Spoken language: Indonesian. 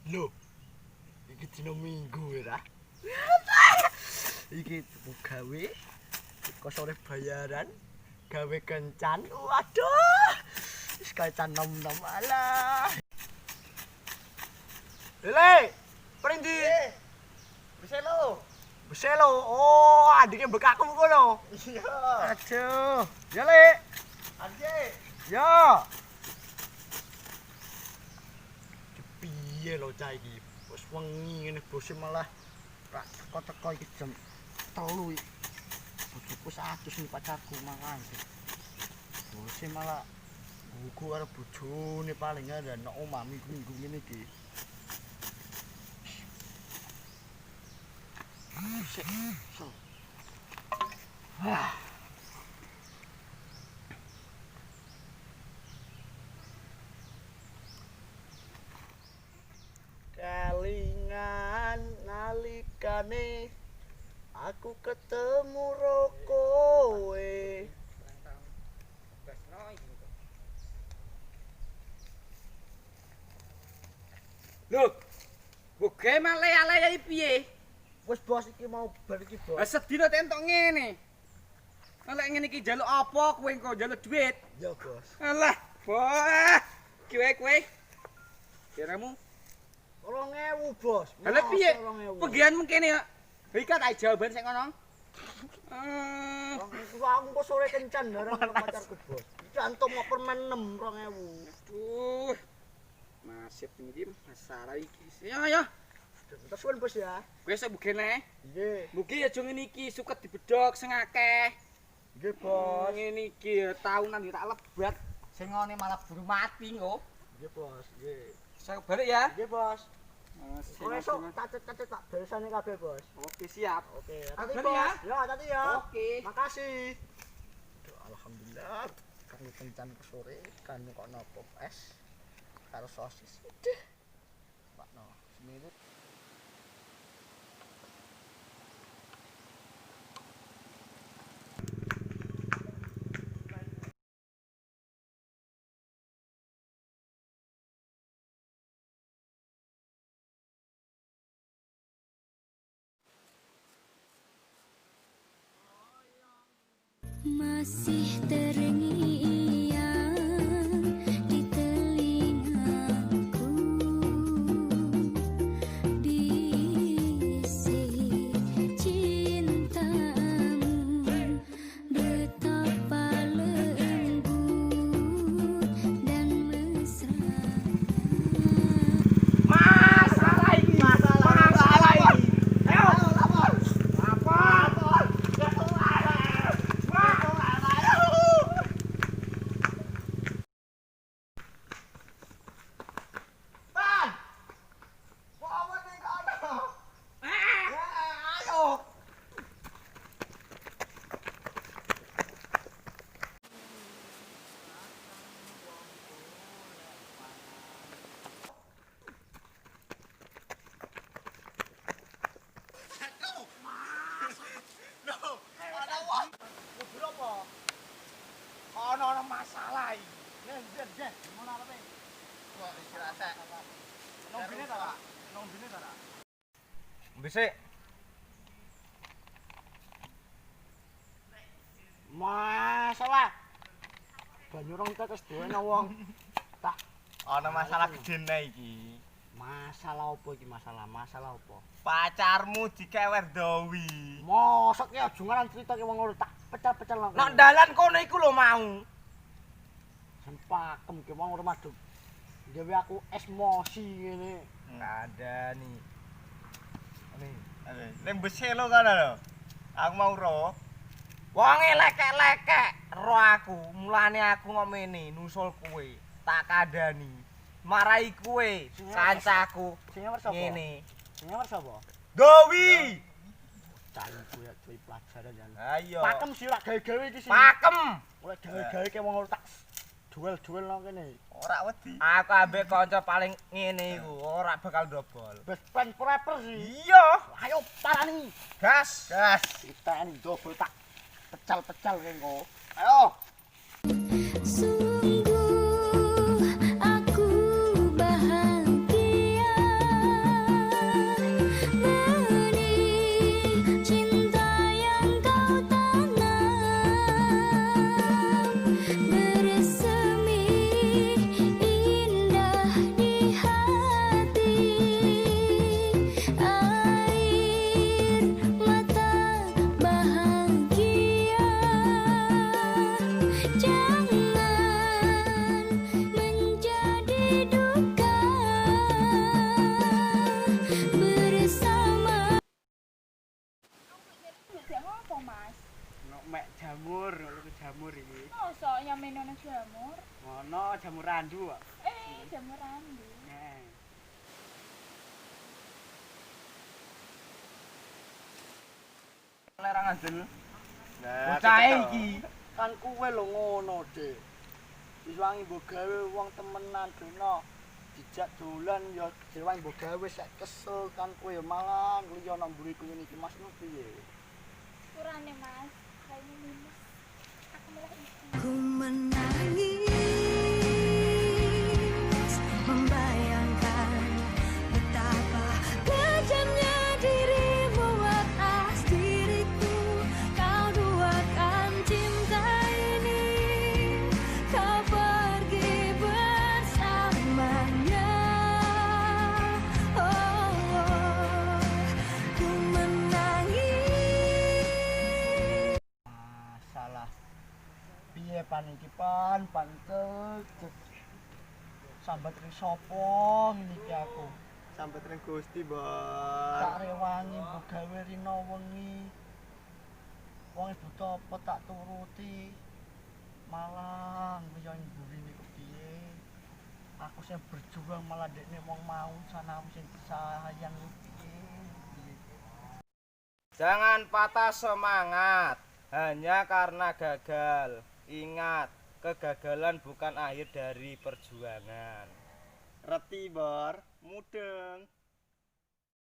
Lho, iki dina Minggu ya. Iki gawe kok sore bayaran, gawe kencan. Waduh. Wis kencan nom-nom alah. Lele, prindi? Beselo. Beselo. Oh, adike bekaku kono. Iya. Aduh. Ya, Le. Adik. Ya. Piye lho cah iki? Wis wengi ngene bose malah tak teko-teko iki jam 3 iki. Bojoku satus nih pacarku mangan. Bose malah gugu karo bojone paling ada nek omah minggu-minggu ngene iki. Kelingan nalikane aku ketemu ro kowe. Lho, buge male-ale piye? Wis bos iki mau bar iki bos. Sedina tentok ngene. Lek ngene iki njaluk apa kowe engko njaluk duit? Ya bos. Alah, bos. Kowe. Kiramu 2000 bos. Lah piye? 2000. Pegianmu kene ya. Iki tak jawaban sing ngono. Aku kok sore kencan bareng karo pacarku bos. Iki antum mau permen 6 2000. Aduh. Nasib iki masalah iki. Ya. Terus suwen bos ya. Kowe sok bugene. Nggih. Mugi aja ngene iki suket dibedhok sing akeh. Nggih bos. Ngene iki taunan yo tak lebat. Sing ngene malah buru mati engko. Nggih bos. Nggih. Saya balik ya. Nggih bos. Kok esuk cacet-cacet tak beresane kabeh bos. Oke, siap. Oke, Hati hati bos. bos. Ya, hati ya. Oke. Makasih. Aduh, alhamdulillah. Kami kencan ke sore, kami kok nopo es karo sosis. Udah. Pak no, seminggu. Masih terngiang di telingaku bisik cintamu betapa lembut dan mesra. Masalah iki. Ayo, lapor. Ono masalah iki. Jen, ngono apa pe? Kok istirahat sek. Nombine ta, Pak? Nombine ta, Pak? Bisik. Masalah. Banyu rong tetes duwene wong. Tak Ana masalah gedene iki. masalah apa iki masalah? Masalah apa? Pacarmu dikewer Dowi. Mosok ki aja ngaran crita ki wong ora tak pecel-pecel nang. Nek dalan kono iku lho mau. Sempakem ki wong ora madhep. Dewe aku emosi ngene. Kandani. Ning beselo kana lho. Aku mau ro. Wong lekek-lekek ro aku. Mulane aku ngomene nusul kowe. Tak kandani. Marai kowe kancaku. Sing nyawer sapa? Ngene. Sing nyawer sapa? Dowi. Cari kuwi cuy pelajaran jan. Ayo. Pakem sih ora gawe-gawe iki sih. Pakem. Ora gawe-gawe ki wong ora tak duel-duel nang kene. Ora wedi. Aku ambek kanca paling ngene iku ora bakal ndobol. Best friend forever sih. Iya. Ayo parani. Gas. Kita ini double tak pecal-pecal kengko. Ayo. Sungguh aku bahagia jamur. Ngono jamur randu kok. Jamur randu. Nah. Lerang andel. Nah, Bocah ketek iki. kan kuwe lho ngono, Dik. Wis wangi mbok gawe wong temenan dono. Dijak dolan ya jewangi mbok gawe sek kesel kan kowe ya malah liya nang mburi kuwi iki Mas nu piye? Kurane Mas, kayaknya minus. Aku malah isi. Ku menangis membayangkan betapa kejamnya dirimu atas diriku. Kau duakan cinta ini, kau pergi bersamanya. Oh, oh, ku menangis. Masalah. Piye pan iki pan cek. Sambat ring sapa ngene iki aku. Sampai ring Gusti, Tak Bor. rewangi mbok gawe rino wengi. Wong wis buta apa tak turuti. Malah liya mburi niku piye. Aku sing berjuang malah dekne wong mau sanamu sing disayang piye. Jangan patah semangat hanya karena gagal. Ingat, kegagalan bukan akhir dari perjuangan. Reti, Bor. Mudeng.